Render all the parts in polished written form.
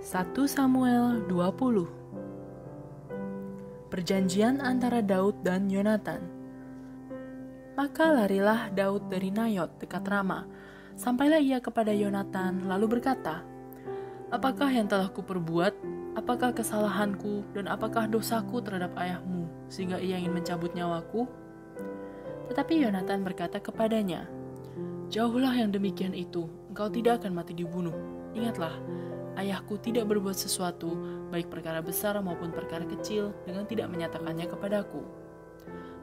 1 Samuel 20. Perjanjian antara Daud dan Yonatan. Maka larilah Daud dari Nayot dekat Rama, sampailah ia kepada Yonatan lalu berkata, "Apakah yang telah kuperbuat? Apakah kesalahanku dan apakah dosaku terhadap ayahmu sehingga ia ingin mencabut nyawaku?" Tetapi Yonatan berkata kepadanya, "Jauhlah yang demikian itu, engkau tidak akan mati dibunuh. Ingatlah, ayahku tidak berbuat sesuatu, baik perkara besar maupun perkara kecil, dengan tidak menyatakannya kepadaku.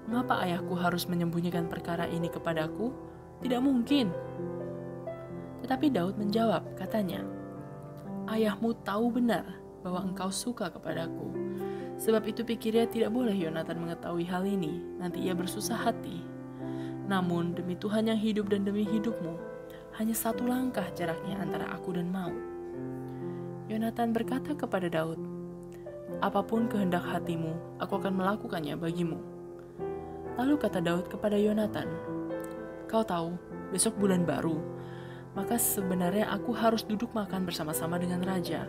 Mengapa ayahku harus menyembunyikan perkara ini kepadaku? Tidak mungkin." Tetapi Daud menjawab, katanya, "Ayahmu tahu benar bahwa engkau suka kepadaku. Sebab itu pikirnya tidak boleh Yonatan mengetahui hal ini, nanti ia bersusah hati. Namun demi Tuhan yang hidup dan demi hidupmu, hanya satu langkah jaraknya antara aku dan maut." Yonatan berkata kepada Daud, "Apapun kehendak hatimu, aku akan melakukannya bagimu." Lalu kata Daud kepada Yonatan, "Kau tahu, besok bulan baru, maka sebenarnya aku harus duduk makan bersama-sama dengan raja.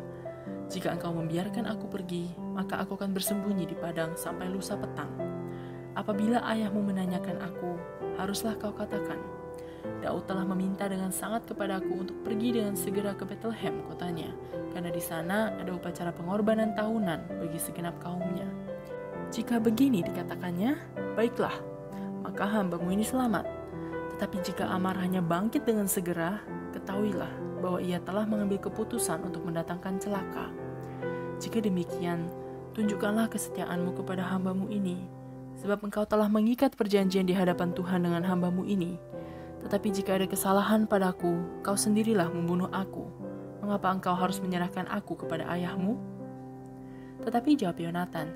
Jika engkau membiarkan aku pergi, maka aku akan bersembunyi di padang sampai lusa petang. Apabila ayahmu menanyakan aku, haruslah kau katakan, Daud telah meminta dengan sangat kepadaku untuk pergi dengan segera ke Bethlehem kotanya, karena di sana ada upacara pengorbanan tahunan bagi segenap kaumnya. Jika begini dikatakannya, baiklah, maka hambamu ini selamat. Tetapi jika amarahnya bangkit dengan segera, ketahuilah bahwa ia telah mengambil keputusan untuk mendatangkan celaka. Jika demikian, tunjukkanlah kesetiaanmu kepada hambamu ini, sebab engkau telah mengikat perjanjian di hadapan Tuhan dengan hambamu ini. Tetapi jika ada kesalahan padaku, kau sendirilah membunuh aku. Mengapa engkau harus menyerahkan aku kepada ayahmu?" Tetapi jawab Yonatan,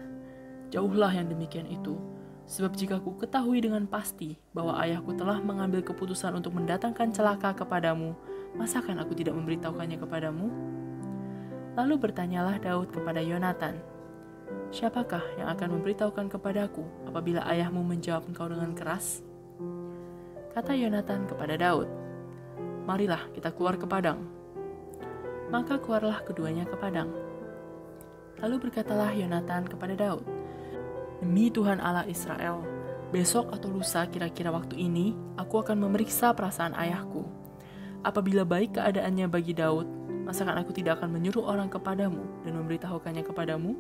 "Jauhlah yang demikian itu, sebab jika ku ketahui dengan pasti bahwa ayahku telah mengambil keputusan untuk mendatangkan celaka kepadamu, masakan aku tidak memberitahukannya kepadamu?" Lalu bertanyalah Daud kepada Yonatan, "Siapakah yang akan memberitahukan kepadaku apabila ayahmu menjawab engkau dengan keras?" Kata Yonatan kepada Daud, "Marilah kita keluar ke padang." Maka keluarlah keduanya ke padang. Lalu berkatalah Yonatan kepada Daud, "Demi Tuhan Allah Israel, besok atau lusa kira-kira waktu ini, aku akan memeriksa perasaan ayahku. Apabila baik keadaannya bagi Daud, masakan aku tidak akan menyuruh orang kepadamu dan memberitahukannya kepadamu?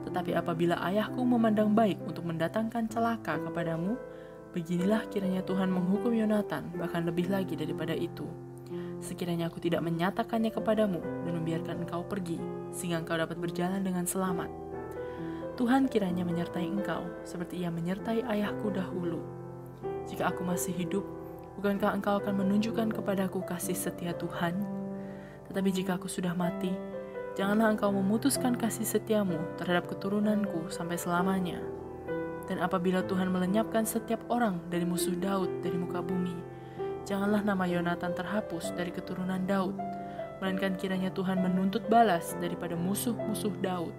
Tetapi apabila ayahku memandang baik untuk mendatangkan celaka kepadamu, beginilah kiranya Tuhan menghukum Yonatan, bahkan lebih lagi daripada itu. Sekiranya aku tidak menyatakannya kepadamu dan membiarkan engkau pergi, sehingga engkau dapat berjalan dengan selamat. Tuhan kiranya menyertai engkau, seperti ia menyertai ayahku dahulu. Jika aku masih hidup, bukankah engkau akan menunjukkan kepadaku kasih setia Tuhan? Tetapi jika aku sudah mati, janganlah engkau memutuskan kasih setiamu terhadap keturunanku sampai selamanya. Dan apabila Tuhan melenyapkan setiap orang dari musuh Daud dari muka bumi, janganlah nama Yonatan terhapus dari keturunan Daud, melainkan kiranya Tuhan menuntut balas daripada musuh-musuh Daud."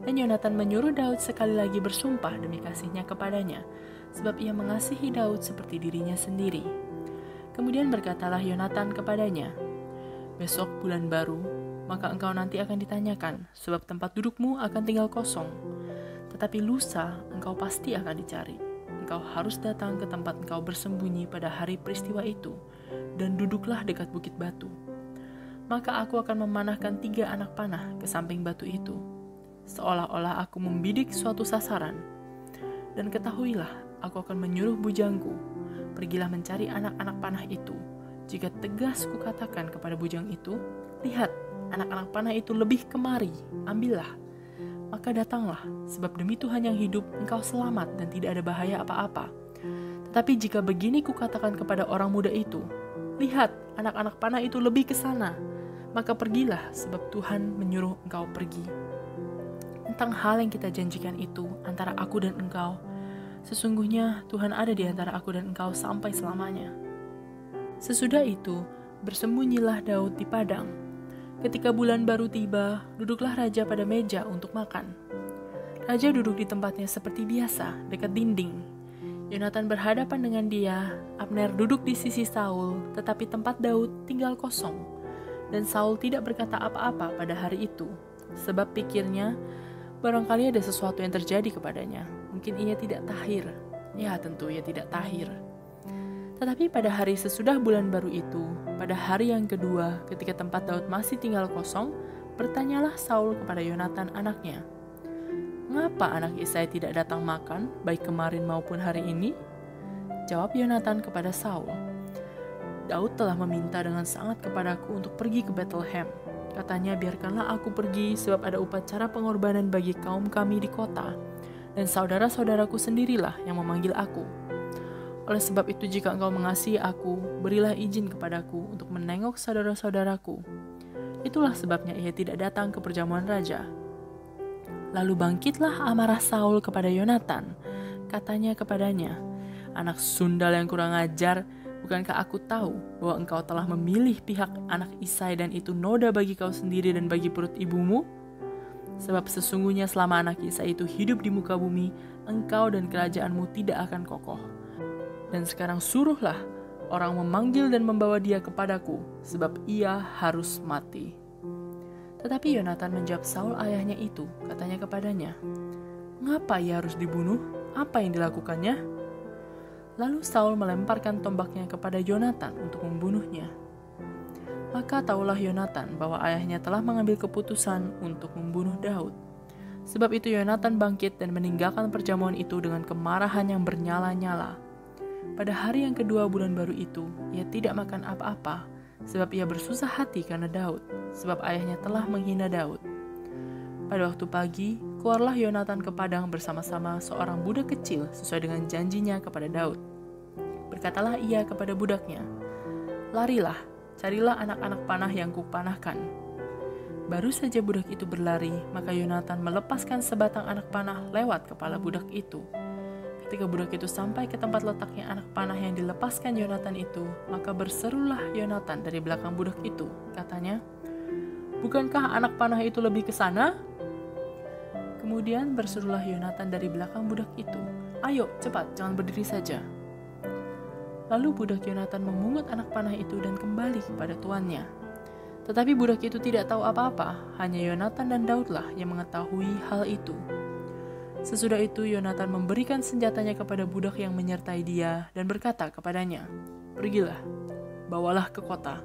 Dan Yonatan menyuruh Daud sekali lagi bersumpah demi kasihnya kepadanya, sebab ia mengasihi Daud seperti dirinya sendiri. Kemudian berkatalah Yonatan kepadanya, "Besok bulan baru, maka engkau nanti akan ditanyakan, sebab tempat dudukmu akan tinggal kosong. Tetapi lusa engkau pasti akan dicari. Engkau harus datang ke tempat engkau bersembunyi pada hari peristiwa itu, dan duduklah dekat bukit batu. Maka aku akan memanahkan 3 anak panah ke samping batu itu, seolah-olah aku membidik suatu sasaran. Dan ketahuilah, aku akan menyuruh bujangku, pergilah mencari anak-anak panah itu. Jika tegas kukatakan kepada bujang itu, lihat, anak-anak panah itu lebih kemari, ambillah. Maka datanglah, sebab demi Tuhan yang hidup, engkau selamat dan tidak ada bahaya apa-apa. Tetapi jika begini kukatakan kepada orang muda itu, lihat, anak-anak panah itu lebih ke sana, maka pergilah, sebab Tuhan menyuruh engkau pergi. Tentang hal yang kita janjikan itu antara aku dan engkau, sesungguhnya Tuhan ada di antara aku dan engkau sampai selamanya." Sesudah itu, bersembunyilah Daud di padang. Ketika bulan baru tiba, duduklah raja pada meja untuk makan. Raja duduk di tempatnya seperti biasa, dekat dinding. Yonatan berhadapan dengan dia, Abner duduk di sisi Saul, tetapi tempat Daud tinggal kosong. Dan Saul tidak berkata apa-apa pada hari itu, sebab pikirnya barangkali ada sesuatu yang terjadi kepadanya. Mungkin ia tidak tahir. Ya, tentu ia tidak tahir. Tetapi pada hari sesudah bulan baru itu, pada hari yang kedua, ketika tempat Daud masih tinggal kosong, bertanyalah Saul kepada Yonatan anaknya, "Mengapa anak Isai tidak datang makan, baik kemarin maupun hari ini?" Jawab Yonatan kepada Saul, "Daud telah meminta dengan sangat kepadaku untuk pergi ke Bethlehem. Katanya, biarkanlah aku pergi sebab ada upacara pengorbanan bagi kaum kami di kota, dan saudara-saudaraku sendirilah yang memanggil aku. Oleh sebab itu, jika engkau mengasihi aku, berilah izin kepadaku untuk menengok saudara-saudaraku." Itulah sebabnya ia tidak datang ke perjamuan raja. Lalu bangkitlah amarah Saul kepada Yonatan. Katanya kepadanya, "Anak sundal yang kurang ajar, bukankah aku tahu bahwa engkau telah memilih pihak anak Isai dan itu noda bagi kau sendiri dan bagi perut ibumu? Sebab sesungguhnya selama anak Isai itu hidup di muka bumi, engkau dan kerajaanmu tidak akan kokoh. Dan sekarang suruhlah orang memanggil dan membawa dia kepadaku, sebab ia harus mati." Tetapi Yonatan menjawab Saul ayahnya itu, katanya kepadanya, "Mengapa ia harus dibunuh? Apa yang dilakukannya?" Lalu Saul melemparkan tombaknya kepada Yonatan untuk membunuhnya. Maka taulah Yonatan bahwa ayahnya telah mengambil keputusan untuk membunuh Daud. Sebab itu Yonatan bangkit dan meninggalkan perjamuan itu dengan kemarahan yang bernyala-nyala. Pada hari yang kedua bulan baru itu, ia tidak makan apa-apa, sebab ia bersusah hati karena Daud, sebab ayahnya telah menghina Daud. Pada waktu pagi, keluarlah Yonatan ke padang bersama-sama seorang budak kecil sesuai dengan janjinya kepada Daud. Berkatalah ia kepada budaknya, "Larilah, carilah anak-anak panah yang kupanahkan." Baru saja budak itu berlari, maka Yonatan melepaskan sebatang anak panah lewat kepala budak itu. Ketika budak itu sampai ke tempat letaknya anak panah yang dilepaskan Yonatan itu, maka berserulah Yonatan dari belakang budak itu. Katanya, "Bukankah anak panah itu lebih ke sana?" Kemudian berserulah Yonatan dari belakang budak itu, "Ayo, cepat, jangan berdiri saja." Lalu budak Yonatan memungut anak panah itu dan kembali kepada tuannya. Tetapi budak itu tidak tahu apa-apa, hanya Yonatan dan Daudlah yang mengetahui hal itu. Sesudah itu Yonatan memberikan senjatanya kepada budak yang menyertai dia dan berkata kepadanya, "Pergilah, bawalah ke kota."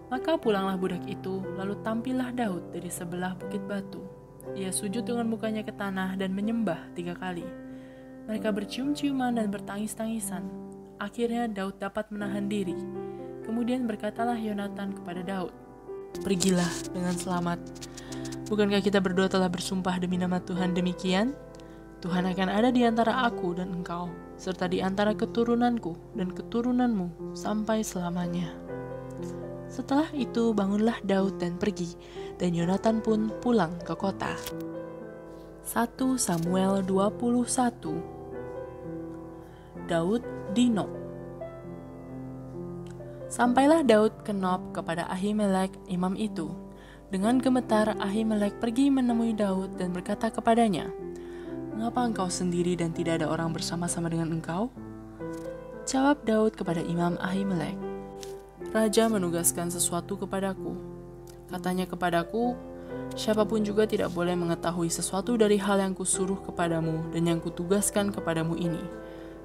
Maka pulanglah budak itu, lalu tampillah Daud dari sebelah bukit batu. Ia sujud dengan mukanya ke tanah dan menyembah 3 kali. Mereka bercium-ciuman dan bertangis-tangisan. Akhirnya Daud dapat menahan diri. Kemudian berkatalah Yonatan kepada Daud, "Pergilah dengan selamat. Bukankah kita berdua telah bersumpah demi nama Tuhan demikian? Tuhan akan ada di antara aku dan engkau, serta di antara keturunanku dan keturunanmu sampai selamanya." Setelah itu bangunlah Daud dan pergi, dan Yonatan pun pulang ke kota. 1 Samuel 21. Daud di Nob. Sampailah Daud ke Nob kepada Ahimelek imam itu. Dengan gemetar Ahimelek pergi menemui Daud dan berkata kepadanya, "Mengapa engkau sendiri dan tidak ada orang bersama-sama dengan engkau?" Jawab Daud kepada Imam Ahimelek, "Raja menugaskan sesuatu kepadaku. Katanya kepadaku, siapapun juga tidak boleh mengetahui sesuatu dari hal yang kusuruh kepadamu dan yang kutugaskan kepadamu ini.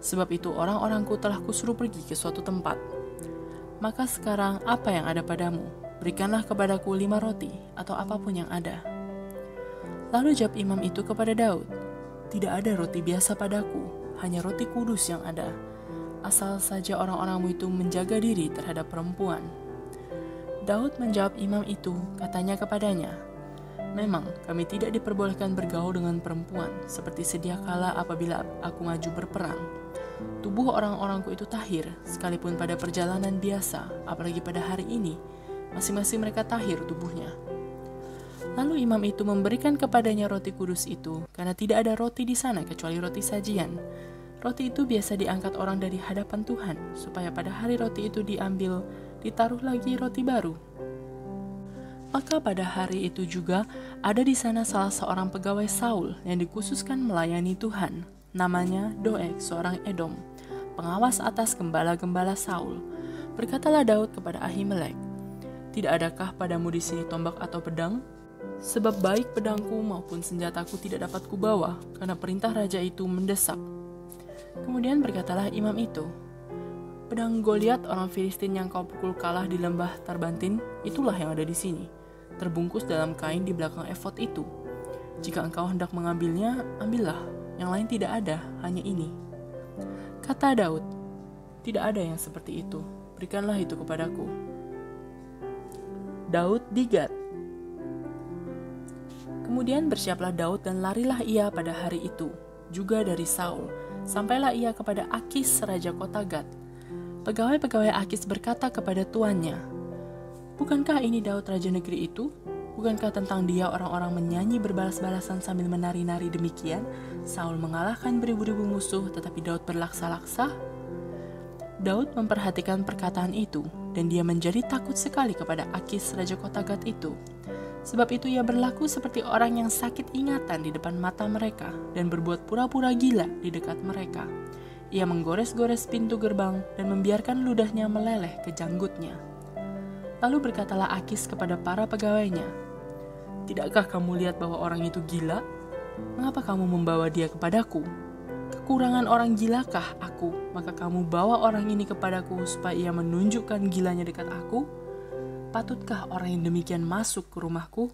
Sebab itu orang-orangku telah kusuruh pergi ke suatu tempat. Maka sekarang apa yang ada padamu? Berikanlah kepadaku 5 roti atau apapun yang ada." Lalu jawab imam itu kepada Daud, "Tidak ada roti biasa padaku, hanya roti kudus yang ada. Asal saja orang-orangmu itu menjaga diri terhadap perempuan." Daud menjawab imam itu, katanya kepadanya, "Memang kami tidak diperbolehkan bergaul dengan perempuan, seperti sedia kala apabila aku maju berperang. Tubuh orang-orangku itu tahir, sekalipun pada perjalanan biasa, apalagi pada hari ini, masing-masing mereka tahir tubuhnya." Lalu imam itu memberikan kepadanya roti kudus itu, karena tidak ada roti di sana kecuali roti sajian. Roti itu biasa diangkat orang dari hadapan Tuhan, supaya pada hari roti itu diambil, ditaruh lagi roti baru. Maka pada hari itu juga ada di sana salah seorang pegawai Saul yang dikhususkan melayani Tuhan. Namanya Doeg, seorang Edom, pengawas atas gembala-gembala Saul. Berkatalah Daud kepada Ahimelek, Tidak adakah padamu di sini tombak atau pedang? Sebab baik pedangku maupun senjataku tidak dapat kubawa, karena perintah raja itu mendesak. Kemudian berkatalah imam itu, pedang Goliat orang Filistin yang kau pukul kalah di lembah Tarbantin, itulah yang ada di sini, terbungkus dalam kain di belakang efod itu. Jika engkau hendak mengambilnya, ambillah, yang lain tidak ada, hanya ini. Kata Daud, tidak ada yang seperti itu, berikanlah itu kepadaku. Daud di Gat. Kemudian bersiaplah Daud dan larilah ia pada hari itu, juga dari Saul, sampailah ia kepada Akis raja kota Gat. Pegawai-pegawai Akis berkata kepada tuannya, bukankah ini Daud raja negeri itu? Bukankah tentang dia orang-orang menyanyi berbalas-balasan sambil menari-nari demikian? Saul mengalahkan beribu-ribu musuh, tetapi Daud berlaksa-laksa. Daud memperhatikan perkataan itu, dan dia menjadi takut sekali kepada Akis raja kota Gat itu. Sebab itu ia berlaku seperti orang yang sakit ingatan di depan mata mereka, dan berbuat pura-pura gila di dekat mereka. Ia menggores-gores pintu gerbang, dan membiarkan ludahnya meleleh ke janggutnya. Lalu berkatalah Akis kepada para pegawainya, tidakkah kamu lihat bahwa orang itu gila? Mengapa kamu membawa dia kepadaku? Kekurangan orang gilakah aku, maka kamu bawa orang ini kepadaku supaya ia menunjukkan gilanya dekat aku? Patutkah orang yang demikian masuk ke rumahku?